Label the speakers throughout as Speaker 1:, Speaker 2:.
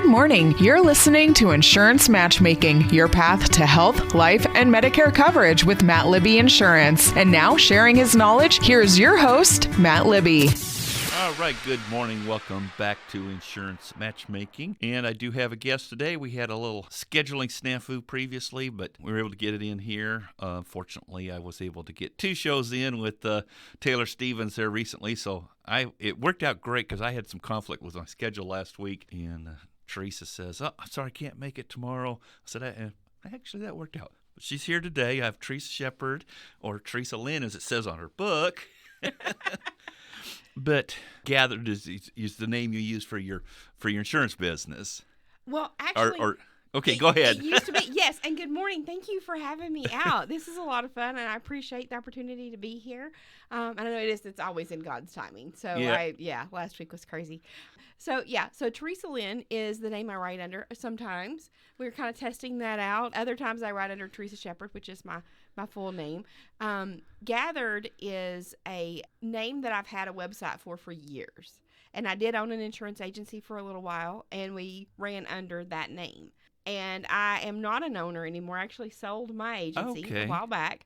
Speaker 1: morning. You're listening to Insurance Matchmaking, your path to health, life, and Medicare coverage with Matt Libby Insurance. And now, sharing his knowledge, here's your host, Matt Libby.
Speaker 2: All right, good morning. Welcome back to Insurance Matchmaking. And I do have a guest today. We had a little scheduling snafu previously, but we were able to get it in here. Fortunately, I was able to get 2 shows in with Taylor Stevens there recently, so it worked out great because I had some conflict with my schedule last week. And Teresa says, "Oh, I'm sorry, I can't make it tomorrow." I said, actually, that worked out. But she's here today. I have Teresa Sheppard, or Teresa Lynn, as it says on her book. But Gathered is the name you use for your insurance business.
Speaker 3: Well, actually,
Speaker 2: okay, go ahead.
Speaker 3: It used to be, yes. And good morning. Thank you for having me out. This is a lot of fun, and I appreciate the opportunity to be here. I know it's always in God's timing. So last week was crazy. So Teresa Lynn is the name I write under. Sometimes we're kind of testing that out. Other times I write under Teresa Sheppard, which is my full name. Gathered is a name that I've had a website for years. And I did own an insurance agency for a little while, and we ran under that name. And I am not an owner anymore. I actually sold my agency a while back.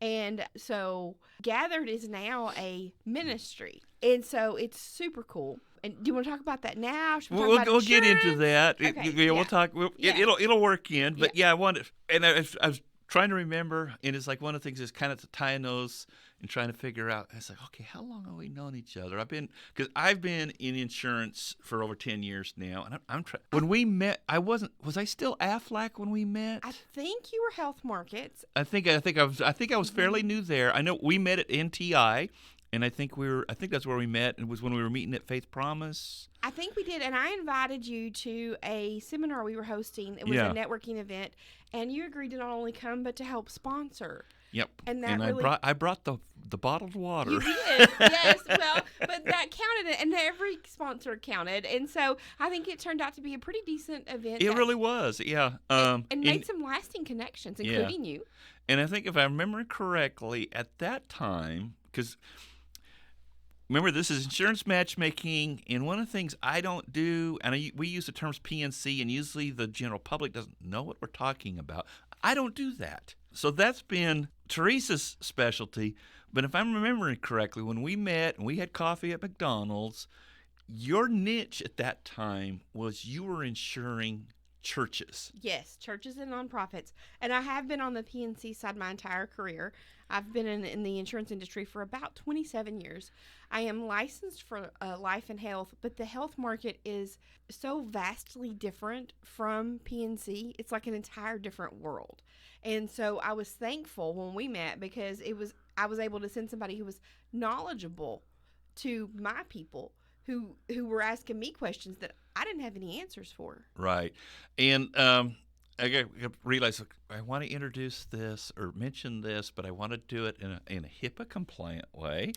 Speaker 3: And so Gathered is now a ministry. And so it's super cool. And do you want to talk about that now?
Speaker 2: We'll get into that.
Speaker 3: Okay,
Speaker 2: we'll talk. It'll work in. But I wanted, and I was trying to remember, and it's like one of the things is kind of tying those and trying to figure out. It's like, okay, how long have we known each other? Because I've been in insurance for over 10 years now, and I'm trying. When we met, was I still Aflac when we met?
Speaker 3: I think you were Health Markets.
Speaker 2: I think I was fairly new there. I know we met at NTI. And I think that's where we met. It was when we were meeting at Faith Promise.
Speaker 3: I think we did, and I invited you to a seminar we were hosting. It was a networking event, and you agreed to not only come but to help sponsor.
Speaker 2: Yep.
Speaker 3: And
Speaker 2: I brought the bottled water.
Speaker 3: You did, yes. Well, but that counted, and every sponsor counted, and so I think it turned out to be a pretty decent event.
Speaker 2: It really was, yeah.
Speaker 3: And made some lasting connections, including you.
Speaker 2: And I think if I remember correctly, at that time, because remember, this is insurance matchmaking, and one of the things I don't do, and we use the terms PNC, and usually the general public doesn't know what we're talking about. I don't do that. So that's been Teresa's specialty. But if I'm remembering correctly, when we met and we had coffee at McDonald's, your niche at that time was you were insuring churches.
Speaker 3: Yes, churches and nonprofits. And I have been on the PNC side my entire career. I've been in the insurance industry for about 27 years. I am licensed for life and health, but the health market is so vastly different from PNC. It's like an entire different world. And so I was thankful when we met because I was able to send somebody who was knowledgeable to my people who were asking me questions that I didn't have any answers for.
Speaker 2: Right. And I realized I want to introduce this or mention this, but I want to do it in a HIPAA compliant way.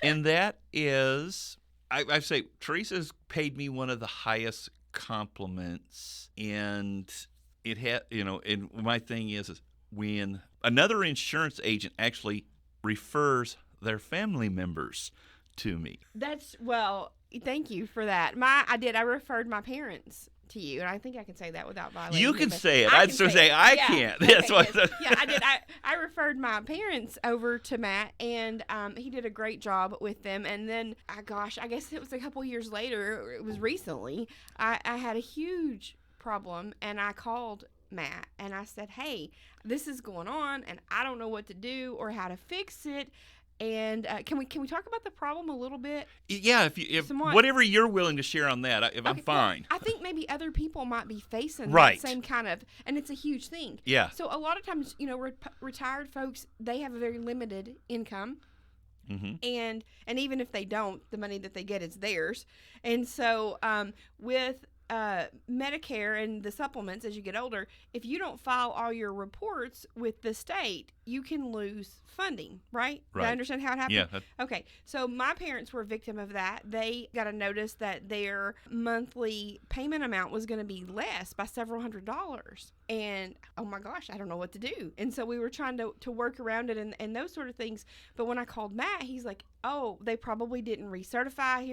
Speaker 2: And that is, I say Teresa's paid me one of the highest compliments, and it had, and my thing is when another insurance agent actually refers their family members to me.
Speaker 3: Thank you for that. I referred my parents to you, and I think I can say that without violating.
Speaker 2: You can say it. I'd say I can't. That's
Speaker 3: what. Yeah, I did. I referred my parents over to Matt, and he did a great job with them. And then, I guess it was a couple years later. It was recently. I had a huge problem, and I called Matt, and I said, "Hey, this is going on, and I don't know what to do or how to fix it." And can we talk about the problem a little bit?
Speaker 2: Yeah, if whatever you're willing to share on that, I'm fine.
Speaker 3: Well, I think maybe other people might be facing that same kind of, and it's a huge thing.
Speaker 2: Yeah.
Speaker 3: So a lot of times, retired folks, they have a very limited income. Mm-hmm. And even if they don't, the money that they get is theirs. And so with Medicare and the supplements as you get older, if you don't file all your reports with the state, you can lose funding, right?
Speaker 2: Right.
Speaker 3: Do I understand how it happened?
Speaker 2: Yeah.
Speaker 3: Okay. So my parents were a victim of that. They got a notice that their monthly payment amount was going to be less by several $100s. And, oh my gosh, I don't know what to do. And so we were trying to work around it and those sort of things. But when I called Matt, he's like, oh, they probably didn't recertify.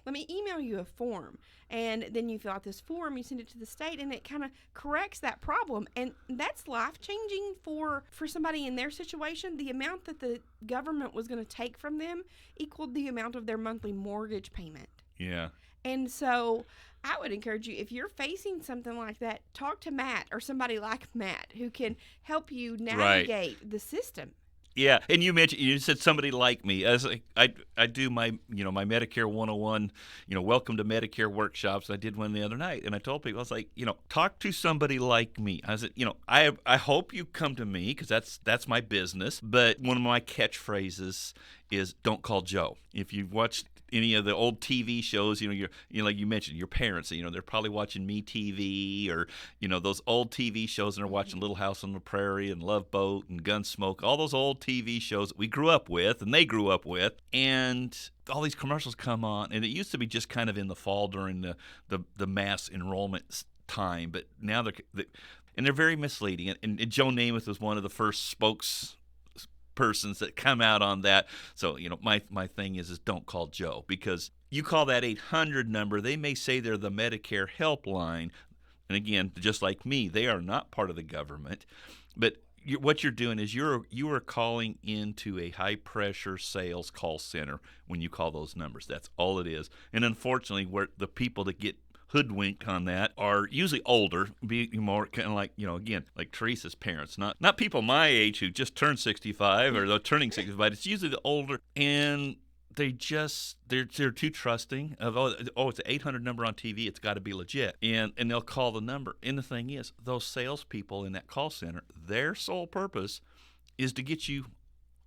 Speaker 3: Let me email you a form. And then you fill out this form, you send it to the state, and it kind of corrects that problem. And that's life-changing for somebody in their situation. The amount that the government was going to take from them equaled the amount of their monthly mortgage payment.
Speaker 2: Yeah.
Speaker 3: And so I would encourage you, if you're facing something like that, talk to Matt or somebody like Matt who can help you navigate the system.
Speaker 2: Yeah, and you said somebody like me. As I do my my Medicare 101, welcome to Medicare workshops. I did one the other night, and I told people, I was like, talk to somebody like me. I said, I hope you come to me because that's my business. But one of my catchphrases is don't call Joe. If you've watched any of the old TV shows, you're like you mentioned, your parents, they're probably watching Me TV or, those old TV shows, and they're watching Little House on the Prairie and Love Boat and Gunsmoke, all those old TV shows that we grew up with and they grew up with. And all these commercials come on, and it used to be just kind of in the fall during the mass enrollment time, but now they're very misleading. And Joe Namath was one of the first spokespersons that come out on that. So, my thing is don't call Joe, because you call that 800 number, they may say they're the Medicare helpline. And again, just like me, they are not part of the government. But what you're doing is you are calling into a high-pressure sales call center when you call those numbers. That's all it is. And unfortunately, where the people that get hoodwinked on that are usually older, be more kind of like, again, like Teresa's parents, not people my age who just turned 65 or they're turning 65. It's usually the older, and they're too trusting of, it's an 800 number on TV, it's got to be legit, and they'll call the number. And the thing is, those salespeople in that call center, their sole purpose is to get you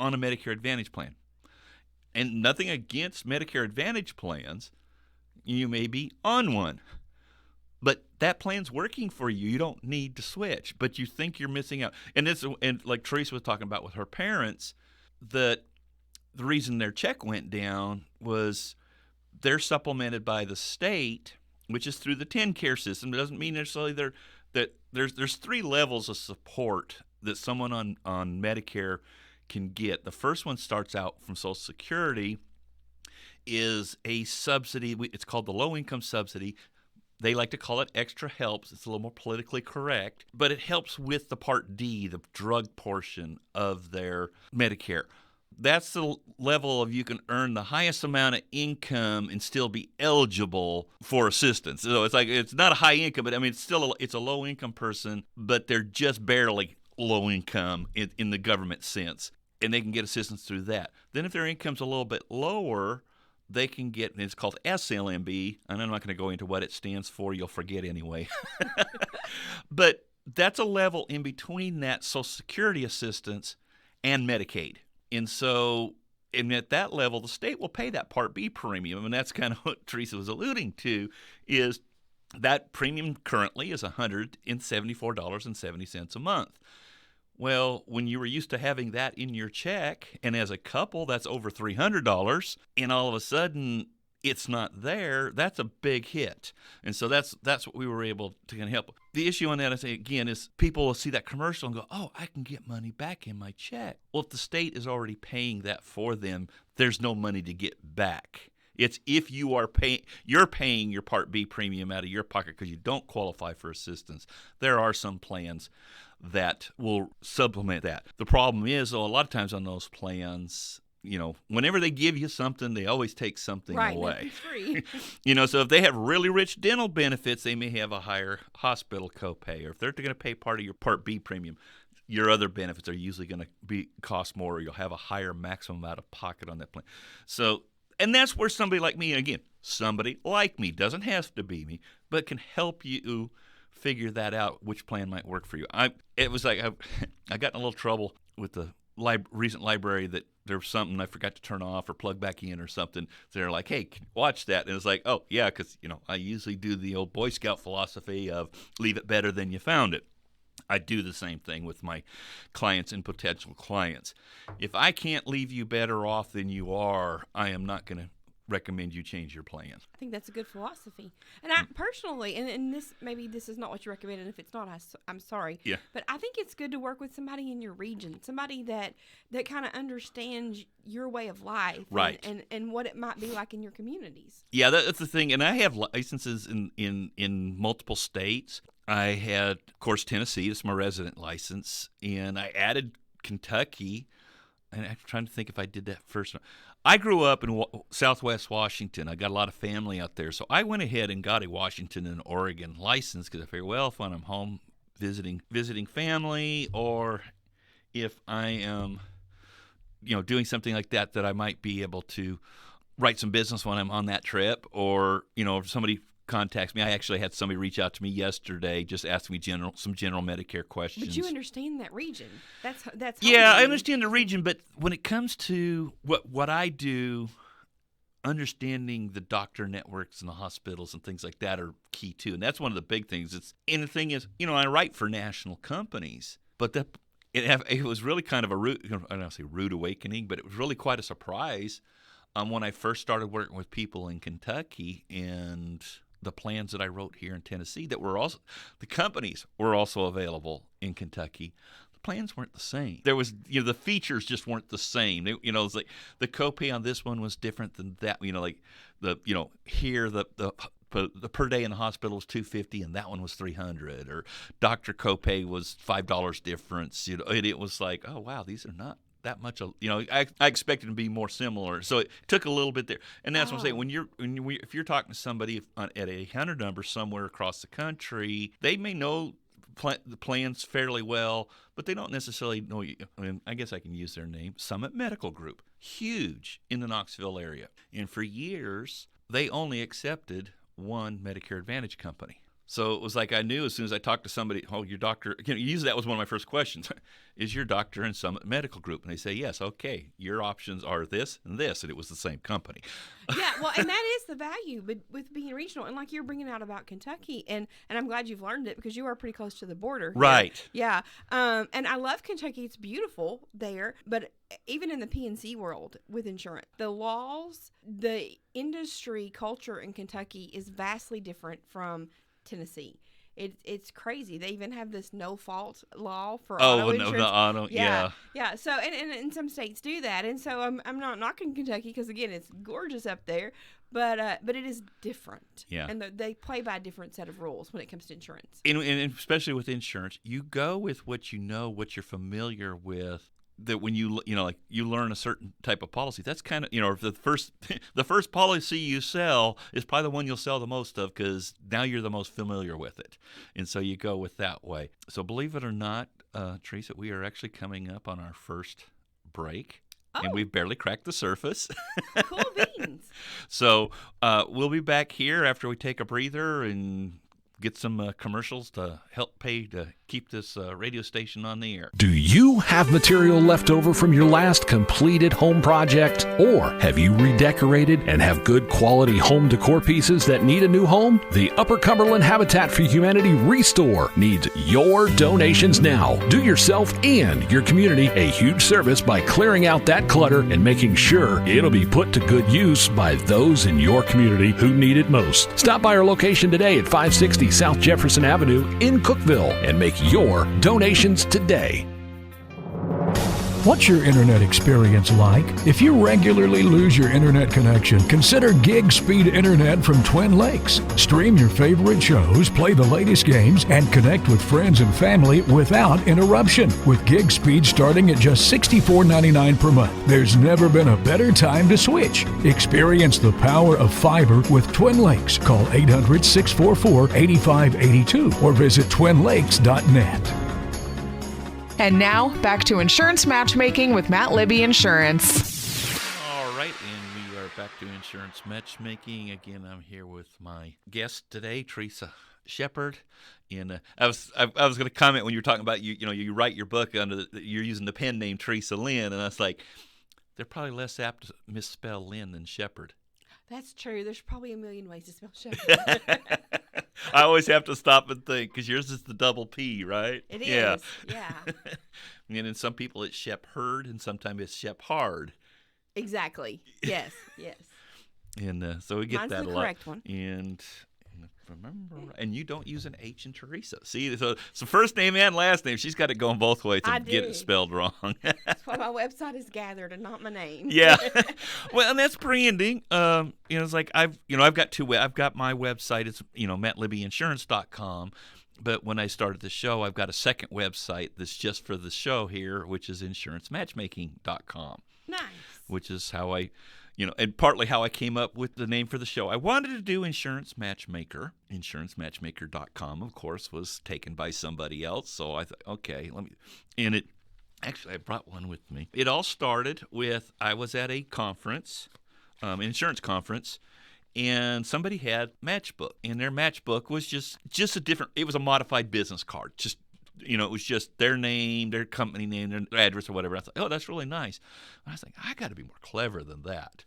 Speaker 2: on a Medicare Advantage plan. And nothing against Medicare Advantage plans. You may be on one, but that plan's working for you. You don't need to switch, but you think you're missing out. And like Teresa was talking about with her parents, that the reason their check went down was they're supplemented by the state, which is through the TennCare system. It doesn't mean necessarily that there's 3 levels of support that someone on Medicare can get. The first one starts out from Social Security, is a subsidy. It's called the low-income subsidy. They like to call it extra helps. It's a little more politically correct, but it helps with the Part D, the drug portion of their Medicare. That's the level of you can earn the highest amount of income and still be eligible for assistance. So it's not a high income, but it's a low-income person, but they're just barely low income in the government sense, and they can get assistance through that. Then if their income's a little bit lower, they can get, and it's called SLMB, and I'm not going to go into what it stands for. You'll forget anyway. But that's a level in between that Social Security assistance and Medicaid. And so, at that level, the state will pay that Part B premium, and that's kind of what Teresa was alluding to, is that premium currently is $174.70 a month. Well, when you were used to having that in your check, and as a couple, that's over $300, and all of a sudden it's not there, that's a big hit. And so that's what we were able to kind of help. The issue on that, is people will see that commercial and go, oh, I can get money back in my check. Well, if the state is already paying that for them, there's no money to get back. It's if you're paying your Part B premium out of your pocket because you don't qualify for assistance. There are some plans that will supplement that. The problem is, though, a lot of times on those plans, whenever they give you something, they always take something away.
Speaker 3: Free.
Speaker 2: So if they have really rich dental benefits, they may have a higher hospital copay, or if they're going to pay part of your Part B premium, your other benefits are usually going to cost more, or you'll have a higher maximum out of pocket on that plan. So, and that's where somebody like me, again, somebody like me, doesn't have to be me, but can help you figure that out, which plan might work for you. I got in a little trouble with the recent library that there was something I forgot to turn off or plug back in or something. So they're like, hey, watch that. And it's like, oh, yeah, because, I usually do the old Boy Scout philosophy of leave it better than you found it. I do the same thing with my clients and potential clients. If I can't leave you better off than you are, I am not going to recommend you change your plan.
Speaker 3: I think that's a good philosophy. And I personally, and this is not what you recommend, and if it's not, I'm sorry.
Speaker 2: Yeah.
Speaker 3: But I think it's good to work with somebody in your region, somebody that kind of understands your way of life,
Speaker 2: right?
Speaker 3: And what it might be like in your communities.
Speaker 2: Yeah, that's the thing. And I have licenses in multiple states. I had, of course, Tennessee. It's my resident license, and I added Kentucky. And I'm trying to think if I did that first. I grew up in Southwest Washington. I got a lot of family out there, so I went ahead and got a Washington and Oregon license because I figured, well, if I'm home visiting family, or if I am, doing something like that I might be able to write some business when I'm on that trip, or if somebody contacts me. I actually had somebody reach out to me yesterday, just asking me some general Medicare questions.
Speaker 3: But you understand that region. That's
Speaker 2: yeah, I understand the region, but when it comes to what I do, understanding the doctor networks and the hospitals and things like that are key too, and that's one of the big things. And the thing is, I write for national companies, but it was really kind of I don't want to say rude awakening, but it was really quite a surprise when I first started working with people in Kentucky and the plans that I wrote here in Tennessee that were also, the companies were also available in Kentucky. The plans weren't the same. There was, the features just weren't the same. It's like the copay on this one was different than that. Like here the per day in the hospital was $250 and that one was $300, or doctor copay was $5 difference. And it was like, oh wow, these are not that much. I expected to be more similar, so it took a little bit there. And that's what I'm saying. If you're talking to somebody at a hunter number somewhere across the country, they may know the plans fairly well, but they don't necessarily know. I guess I can use their name, Summit Medical Group, huge in the Knoxville area, and for years they only accepted one Medicare Advantage company. So it was like I knew as soon as I talked to somebody, oh, your doctor, usually that was one of my first questions. Is your doctor in Summit Medical Group? And they say, yes, okay, your options are this and this, and it was the same company.
Speaker 3: Yeah, well, and that is the value with being regional. And like you're bringing out about Kentucky, and I'm glad you've learned it because you are pretty close to the border here.
Speaker 2: Right.
Speaker 3: Yeah, and I love Kentucky. It's beautiful there, but even in the P&C world with insurance, the laws, the industry culture in Kentucky is vastly different from Tennessee. It's crazy. They even have this no-fault law for auto insurance.
Speaker 2: No, auto, yeah.
Speaker 3: So and some states do that, and so I'm not knocking Kentucky because again it's gorgeous up there, but it is different.
Speaker 2: Yeah.
Speaker 3: And they play by a different set of rules when it comes to insurance.
Speaker 2: And especially with insurance, you go with what you know, what you're familiar with. That when you learn a certain type of policy, that's kind of, the first policy you sell is probably the one you'll sell the most of because now you're the most familiar with it. And so you go with that way. So believe it or not, Teresa, we are actually coming up on our first break.
Speaker 3: Oh.
Speaker 2: And we've barely cracked the surface.
Speaker 3: Cool beans.
Speaker 2: So we'll be back here after we take a breather and get some commercials to help pay to keep this radio station on the air.
Speaker 4: Do you have material left over from your last completed home project? Or have you redecorated and have good quality home decor pieces that need a new home? The Upper Cumberland Habitat for Humanity Restore needs your donations now. Do yourself and your community a huge service by clearing out that clutter and making sure it'll be put to good use by those in your community who need it most. Stop by our location today at 560 South Jefferson Avenue in Cookeville and make your donations today.
Speaker 5: What's your internet experience like? If you regularly lose your internet connection, consider Gig Speed Internet from Twin Lakes. Stream your favorite shows, play the latest games, and connect with friends and family without interruption. With Gig Speed starting at just $64.99 per month, there's never been a better time to switch. Experience the power of fiber with Twin Lakes. Call 800-644-8582 or visit twinlakes.net.
Speaker 1: And now, back to Insurance Matchmaking with Matt Libby Insurance.
Speaker 2: All right, and we are back to Insurance Matchmaking. Again, I'm here with my guest today, Teresa Sheppard. And I was going to comment when you were talking about you write your book under you're using the pen name Teresa Lynn, and I was like, they're probably less apt to misspell Lynn than Sheppard.
Speaker 3: That's true. There's probably a million ways to spell Sheppard.
Speaker 2: I always have to stop and think because yours is the double P, right?
Speaker 3: It is. Yeah.
Speaker 2: And in some people it's Sheppard, and sometimes it's Shephard.
Speaker 3: Exactly. Yes. Yes.
Speaker 2: And so we get
Speaker 3: Mine's
Speaker 2: that
Speaker 3: the
Speaker 2: a lot.
Speaker 3: correct one.
Speaker 2: And remember, and you don't use an H in Teresa. See, so first name and last name, she's got it going both ways to get it spelled wrong.
Speaker 3: That's why my website is gathered and not my name.
Speaker 2: Yeah. Well, and that's branding. It's like I've got two. I've got my website. It's MattLibbyInsurance.com. But when I started the show, I've got a second website that's just for the show here, which is InsuranceMatchmaking.com.
Speaker 3: Nice.
Speaker 2: Which is how I. And partly how I came up with the name for the show. I wanted to do Insurance Matchmaker. InsuranceMatchmaker.com, of course, was taken by somebody else. So I thought, okay, actually, I brought one with me. It all started with, I was at a conference, an insurance conference, and somebody had Matchbook. And their Matchbook was just a different, it was a modified business card. It was just their name, their company name, their address or whatever. I thought, oh, that's really nice. And I was like, I got to be more clever than that.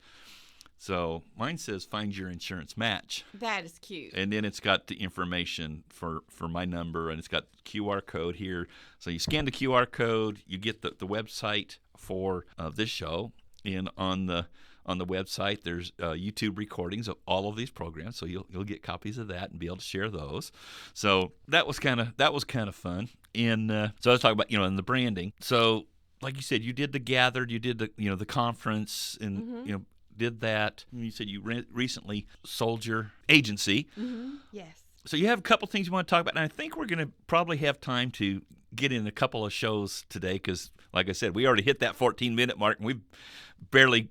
Speaker 2: So mine says, find your insurance match.
Speaker 3: That is cute.
Speaker 2: And then it's got the information for my number, and it's got QR code here. So you scan the QR code, you get the website for this show, and on the website, there's YouTube recordings of all of these programs, so you'll get copies of that and be able to share those. So that was kind of fun. And so I was talking about in the branding. So like you said, you did the gathered, you did the the conference, and did that. And you said you recently sold your agency.
Speaker 3: Mm-hmm. Yes.
Speaker 2: So you have a couple things you want to talk about, and I think we're going to probably have time to get in a couple of shows today because, like I said, we already hit that 14-minute mark, and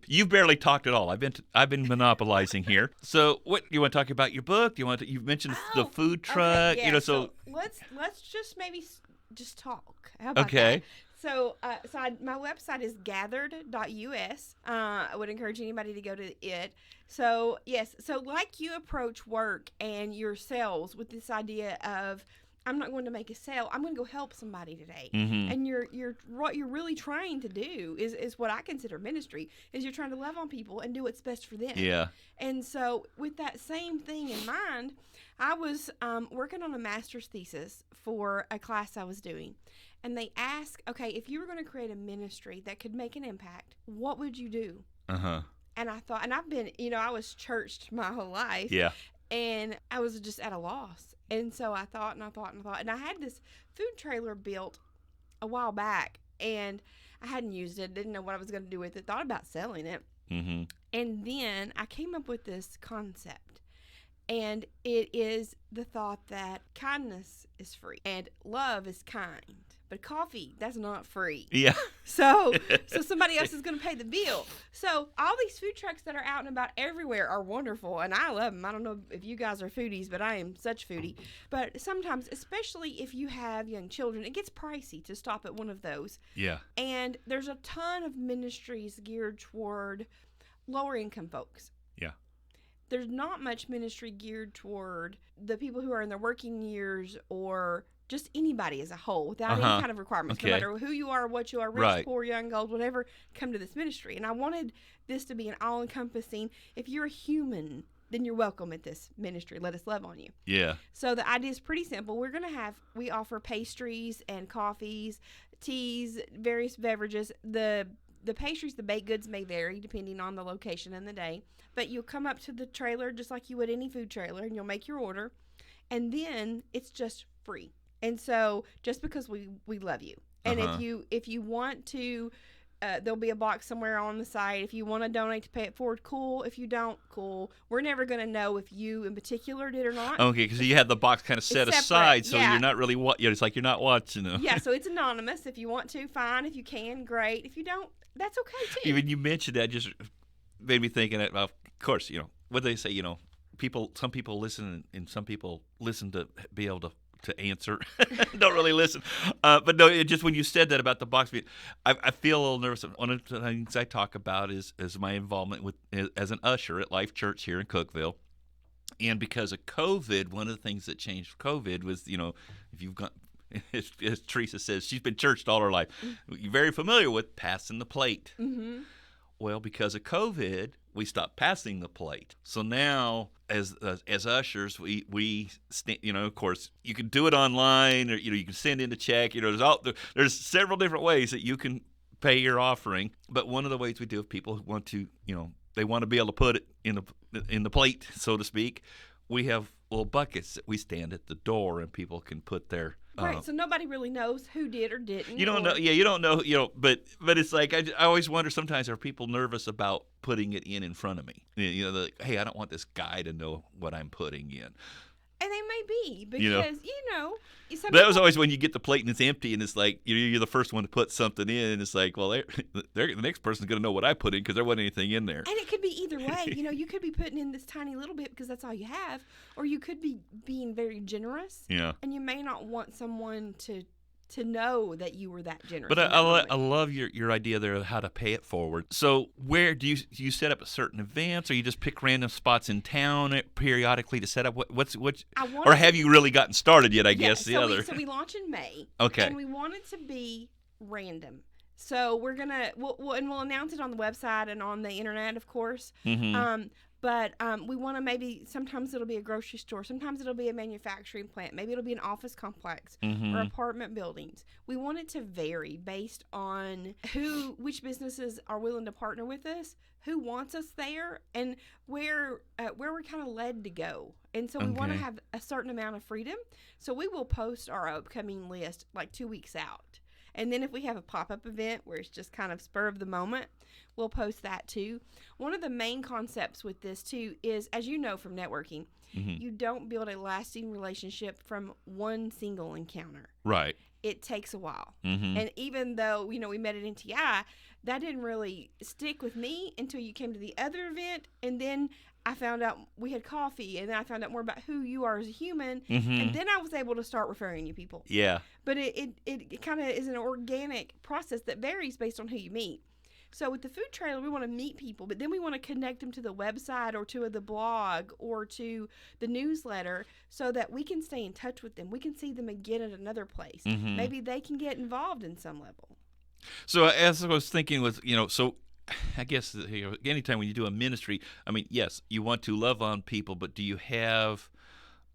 Speaker 2: you've barely talked at all. I've been monopolizing here. So, what you want to talk about your book? You mentioned the food truck.
Speaker 3: Okay, yeah.
Speaker 2: So
Speaker 3: let's just maybe just talk. How about that? So, my website is gathered.us. I would encourage anybody to go to it. So, yes. So, like you approach work and your sales with this idea of, I'm not going to make a sale. I'm going to go help somebody today.
Speaker 2: Mm-hmm.
Speaker 3: And what you're really trying to do is what I consider ministry, is you're trying to love on people and do what's best for them.
Speaker 2: Yeah.
Speaker 3: And so with that same thing in mind, I was working on a master's thesis for a class I was doing. And they asked, okay, if you were going to create a ministry that could make an impact, what would you do?
Speaker 2: Uh-huh.
Speaker 3: And I thought, and I've been, I was churched my whole life.
Speaker 2: Yeah.
Speaker 3: And I was just at a loss. And so I thought. And I had this food trailer built a while back. And I hadn't used it. Didn't know what I was going to do with it. Thought about selling it.
Speaker 2: Mm-hmm.
Speaker 3: And then I came up with this concept. And it is the thought that kindness is free. And love is kind. But coffee, that's not free.
Speaker 2: Yeah.
Speaker 3: So somebody else is going to pay the bill. So all these food trucks that are out and about everywhere are wonderful, and I love them. I don't know if you guys are foodies, but I am such foodie. But sometimes, especially if you have young children, it gets pricey to stop at one of those.
Speaker 2: Yeah.
Speaker 3: And there's a ton of ministries geared toward lower income folks.
Speaker 2: Yeah.
Speaker 3: There's not much ministry geared toward the people who are in their working years or just anybody as a whole without any kind of requirements.
Speaker 2: Okay.
Speaker 3: No matter who you are, what you are, rich,
Speaker 2: Right.
Speaker 3: poor, young, old, whatever, come to this ministry. And I wanted this to be an all-encompassing, if you're a human, then you're welcome at this ministry. Let us love on you.
Speaker 2: Yeah.
Speaker 3: So the idea is pretty simple. We offer pastries and coffees, teas, various beverages. The pastries, the baked goods may vary depending on the location and the day. But you'll come up to the trailer just like you would any food trailer, and you'll make your order. And then it's just free. And so just because we love you. And if you want to, there'll be a box somewhere on the site. If you want to donate to pay it forward, cool. If you don't, cool. We're never going to know if you in particular did or not.
Speaker 2: Okay, because you had the box kind of set aside, so you're not really it's like you're not watching them.
Speaker 3: Yeah, so it's anonymous. If you want to, fine. If you can, great. If you don't, that's okay too.
Speaker 2: Even you mentioned that just made me thinking that, well, of course, what they say, some people listen and some people listen to be able to answer. Don't really listen. But no, it just when you said that about the box, I feel a little nervous. One of the things I talk about is my involvement as an usher at Life Church here in Cookeville. And because of COVID, one of the things that changed COVID was, if you've got, as Teresa says, she's been churched all her life. You're very familiar with passing the plate.
Speaker 3: Mm-hmm.
Speaker 2: Well, because of COVID, we stopped passing the plate. So now, as ushers, we of course, you can do it online, or you can send in a check. There's several different ways that you can pay your offering. But one of the ways we do, if people want to, they want to be able to put it in the plate, so to speak, we have little buckets that we stand at the door, and people can put their
Speaker 3: right. So nobody really knows who did or didn't.
Speaker 2: You don't know. Yeah, you don't know. But it's like I always wonder. Sometimes, are people nervous about putting it in front of me? Hey, I don't want this guy to know what I'm putting in.
Speaker 3: And they may be, because
Speaker 2: But that was always when you get the plate and it's empty, and it's like you're the first one to put something in, and it's like, well, the next person's going to know what I put in because there wasn't anything in there.
Speaker 3: And it could be either way. You could be putting in this tiny little bit because that's all you have, or you could be being very generous.
Speaker 2: Yeah.
Speaker 3: And you may not want someone to know that you were that generous.
Speaker 2: But I love your idea there of how to pay it forward. So where do you set up certain events, or you just pick random spots in town periodically to set up? Or have you really gotten started yet? I guess
Speaker 3: So we launch in May.
Speaker 2: Okay.
Speaker 3: And we want it to be random. So we'll announce it on the website and on the internet, of course.
Speaker 2: Mm-hmm.
Speaker 3: But we want to sometimes it'll be a grocery store. Sometimes it'll be a manufacturing plant. Maybe it'll be an office complex or apartment buildings. We want it to vary based on which businesses are willing to partner with us, who wants us there, and where we're kind of led to go. And so we want to have a certain amount of freedom. So we will post our upcoming list like 2 weeks out. And then if we have a pop-up event where it's just kind of spur of the moment, we'll post that too. One of the main concepts with this too is, as you know from networking, you don't build a lasting relationship from one single encounter.
Speaker 2: Right.
Speaker 3: It takes a while.
Speaker 2: Mm-hmm.
Speaker 3: And even though, we met at NTI, that didn't really stick with me until you came to the other event. And then I found out we had coffee, and then I found out more about who you are as a human. And then I was able to start referring you people.
Speaker 2: Yeah.
Speaker 3: But it kind of is an organic process that varies based on who you meet. So with the food trailer, we want to meet people, but then we want to connect them to the website or to the blog or to the newsletter so that we can stay in touch with them. We can see them again at another place. Maybe they can get involved in some level.
Speaker 2: So as I was thinking with, so I guess anytime when you do a ministry, I mean, yes, you want to love on people, but do you have,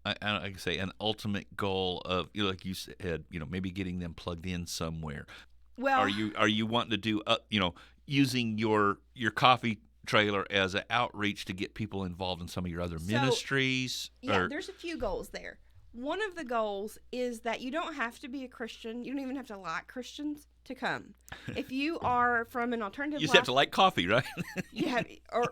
Speaker 2: I can say, an ultimate goal of, like you said, maybe getting them plugged in somewhere?
Speaker 3: Well,
Speaker 2: are you wanting to do, using your coffee trailer as an outreach to get people involved in some of your other ministries?
Speaker 3: Yeah, there's a few goals there. One of the goals is that you don't have to be a Christian. You don't even have to like Christians to come. If you are from an alternative
Speaker 2: you just have to like coffee, right?
Speaker 3: You have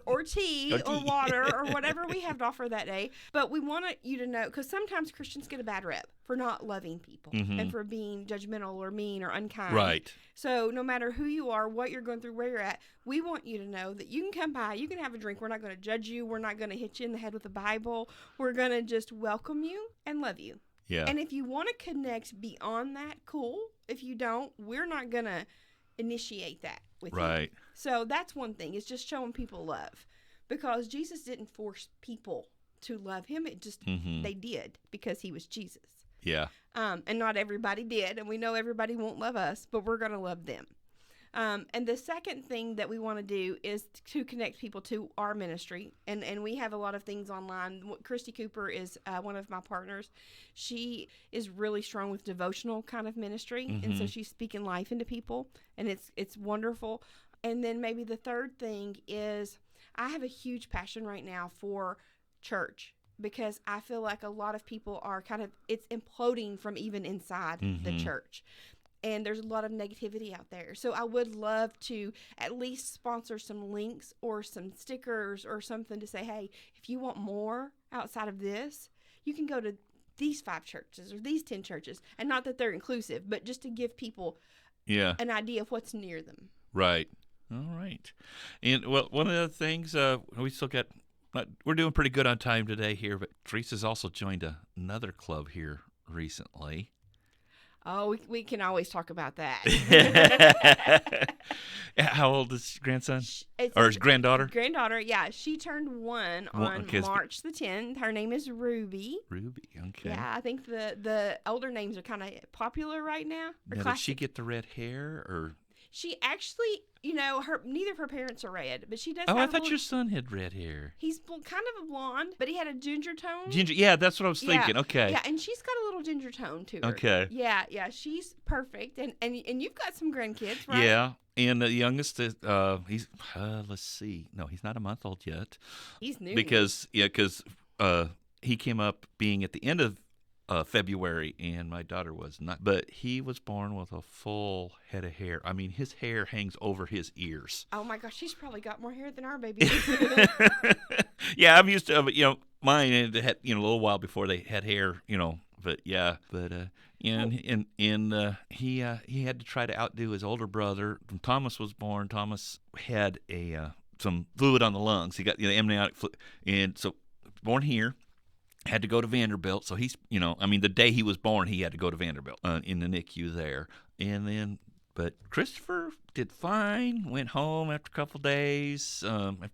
Speaker 3: or tea or water or whatever we have to offer that day. But we want you to know, because sometimes Christians get a bad rep for not loving people and for being judgmental or mean or unkind.
Speaker 2: Right.
Speaker 3: So no matter who you are, what you're going through, where you're at, we want you to know that you can come by, you can have a drink. We're not going to judge you. We're not going to hit you in the head with a Bible. We're going to just welcome you and love you.
Speaker 2: Yeah.
Speaker 3: And if you want to connect beyond that, cool. If you don't, we're not going to initiate that with you.
Speaker 2: Right.
Speaker 3: So that's one thing. It's just showing people love, because Jesus didn't force people to love him. It just, they did, because he was Jesus.
Speaker 2: Yeah.
Speaker 3: And not everybody did. And we know everybody won't love us, but we're going to love them. And the second thing that we want to do is to connect people to our ministry. And we have a lot of things online. Christy Cooper is one of my partners. She is really strong with devotional kind of ministry. And so she's speaking life into people. And it's wonderful. And then maybe the third thing is I have a huge passion right now for church, because I feel like a lot of people are it's imploding from even inside the church. And there's a lot of negativity out there. So I would love to at least sponsor some links or some stickers or something to say, hey, if you want more outside of this, you can go to these 5 churches or these 10 churches. And not that they're inclusive, but just to give people an idea of what's near them.
Speaker 2: Right. All right. And well, one of the things we still got, we're doing pretty good on time today here, but Teresa's also joined another club here recently.
Speaker 3: Oh, we can always talk about that.
Speaker 2: How old is your grandson? Or his granddaughter?
Speaker 3: Granddaughter, yeah. She turned 1 on March the 10th. Her name is Ruby.
Speaker 2: Ruby, okay.
Speaker 3: Yeah, I think the older names are kind of popular right now.
Speaker 2: Now, did she get the red hair? Or
Speaker 3: She actually, neither of her parents are red, but she does.
Speaker 2: Oh, I
Speaker 3: have
Speaker 2: thought your son had red hair.
Speaker 3: He's kind of a blonde, but he had a ginger tone.
Speaker 2: Ginger, yeah, that's what I was thinking. Okay.
Speaker 3: Yeah, and she's got a little ginger tone to her.
Speaker 2: Okay.
Speaker 3: Yeah, she's perfect, and you've got some grandkids, right?
Speaker 2: Yeah. And the youngest is he's let's see. No, he's not a month old yet.
Speaker 3: He's new.
Speaker 2: Because he came up being at the end of February, and my daughter was not. But he was born with a full head of hair. I mean, his hair hangs over his ears.
Speaker 3: Oh my gosh, he's probably got more hair than our baby.
Speaker 2: Yeah, I'm used to mine. It had a little while before they had hair. But yeah, and he had to try to outdo his older brother. When Thomas was born, Thomas had some fluid on the lungs. He got amniotic fluid, and so born here. Had to go to Vanderbilt, so he's, the day he was born, he had to go to Vanderbilt in the NICU there. And then, but Christopher did fine, went home after a couple days, and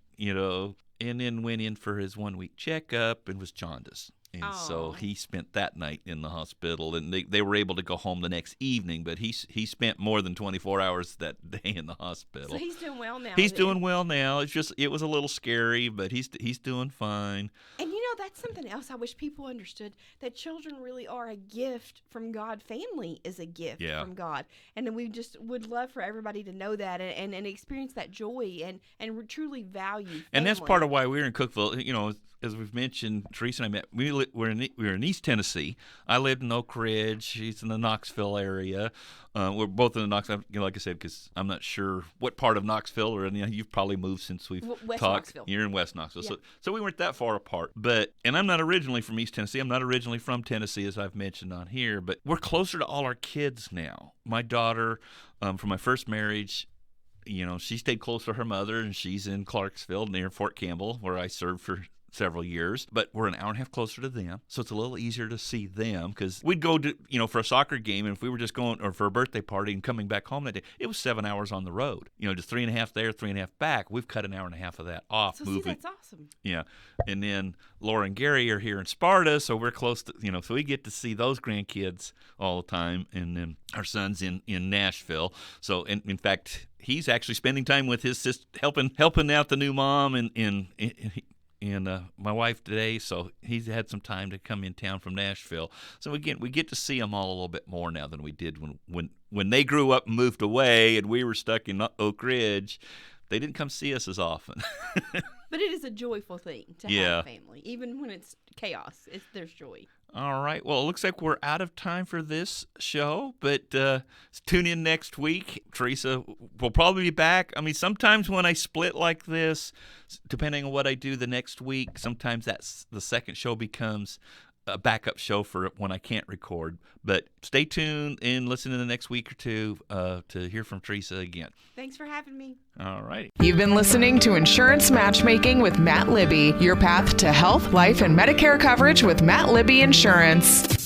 Speaker 2: then went in for his 1-week checkup and was jaundiced. And so he spent that night in the hospital, and they were able to go home the next evening, but he spent more than 24 hours that day in the hospital.
Speaker 3: So he's doing well now.
Speaker 2: He's doing well now. It was a little scary, but he's doing fine.
Speaker 3: And that's something else I wish people understood, that children really are a gift from God. Family is a gift from God. And we just would love for everybody to know that and experience that joy and truly value family.
Speaker 2: And that's part of why we're in Cookeville. As we've mentioned, Teresa and I met. We're in East Tennessee. I lived in Oak Ridge. She's in the Knoxville area. We're both in the Knoxville, like I said, because I'm not sure what part of Knoxville or you've probably moved since we've
Speaker 3: West
Speaker 2: talked.
Speaker 3: Knoxville.
Speaker 2: You're in West Knoxville,
Speaker 3: Yeah.
Speaker 2: so we weren't that far apart. And I'm not originally from East Tennessee. I'm not originally from Tennessee, as I've mentioned on here. But we're closer to all our kids now. My daughter, from my first marriage. She stayed close to her mother, and she's in Clarksville near Fort Campbell, where I served for several years, but we're an hour and a half closer to them, so it's a little easier to see them, because we'd go to for a soccer game, and if we were just going or for a birthday party and coming back home that day, it was 7 hours on the road, just 3.5 there, 3.5 back. We've cut an hour and a half of that off.
Speaker 3: So
Speaker 2: moving.
Speaker 3: see, that's awesome.
Speaker 2: Yeah. And then Laura and Gary are here in Sparta, so we're close to so we get to see those grandkids all the time. And then our son's in Nashville, so in fact he's actually spending time with his sister, helping out the new mom and my wife today, so he's had some time to come in town from Nashville. So again, we get to see them all a little bit more now than we did when they grew up and moved away and we were stuck in Oak Ridge. They didn't come see us as often.
Speaker 3: But it is a joyful thing to have family. Even when it's chaos, there's joy.
Speaker 2: All right. Well, it looks like we're out of time for this show, but tune in next week. Teresa will probably be back. I mean, sometimes when I split like this, depending on what I do the next week, sometimes that's the second show becomes a backup show for when I can't record. But stay tuned and listen in the next week or two to hear from Teresa again.
Speaker 3: Thanks for having me.
Speaker 2: All right.
Speaker 1: You've been listening to Insurance Matchmaking with Matt Libby, your path to health, life, and Medicare coverage with Matt Libby Insurance.